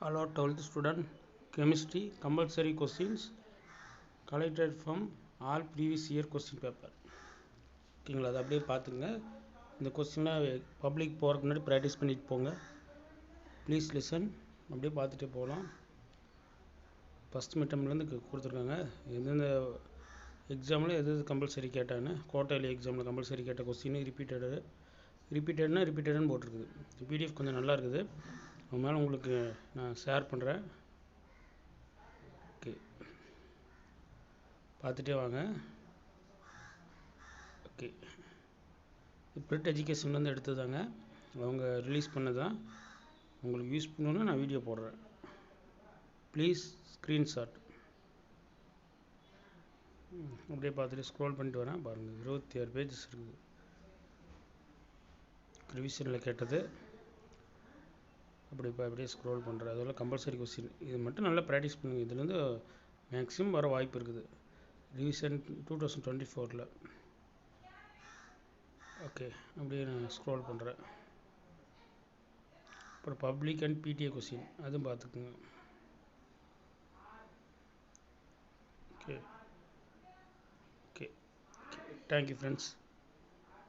Hello 12th student, chemistry compulsory questions collected from all previous year question paper. ஓகேங்களா, அதை அப்படியே பார்த்துங்க. இந்த கொஸ்டின்லாம் பப்ளிக் போகிறதுக்கு முன்னாடி ப்ராக்டிஸ் பண்ணிட்டு போங்க. Please listen. அப்படியே பார்த்துட்டே போகலாம். ஃபஸ்ட் மிட்டம்லேருந்து கொடுத்துருக்காங்க. எந்தெந்த எக்ஸாமில் எது கம்பல்சரி கேட்டான்னு. குவார்ட்டர்லி எக்ஸாமில் கம்பல்சரி கேட்ட கொஸ்டின் ரிப்பீட்டடுன்னு போட்டிருக்குது. பிடிஎஃப் கொஞ்சம் நல்லா இருக்குது. அதனால் உங்களுக்கு நான் ஷேர் பண்ணுறேன். ஓகே, பார்த்துட்டே வாங்க. ஓகே, பிரிட் எஜுகேஷன்லேருந்து எடுத்ததாங்க. அவங்க ரிலீஸ் பண்ணதான். உங்களுக்கு யூஸ் பண்ணணுன்னு நான் வீடியோ போடுறேன். Please screenshot. அப்படியே பார்த்துட்டு ஸ்க்ரோல் பண்ணிட்டு வரேன். பாருங்கள், 26 பேஜஸ் இருக்குது. ரிவிஷனில் கேட்டது. அப்படியே ஸ்க்ரோல் பண்ணுறேன். அதெல்லாம் கம்பல்சரி கொஸ்டின். இது மட்டும் நல்லா ப்ராக்டிஸ் பண்ணுங்கள். இதுலேருந்து மேக்ஸிமம் வர வாய்ப்பு இருக்குது. ரிவிஷன் 2024. ஓகே, அப்படியே நான் ஸ்க்ரோல் பண்ணுறேன். அப்புறம் பப்ளிக் அண்ட் பிடிஏ கொஸ்டின் அதுவும் பார்த்துக்குங்க. Okay okay, thank you friends.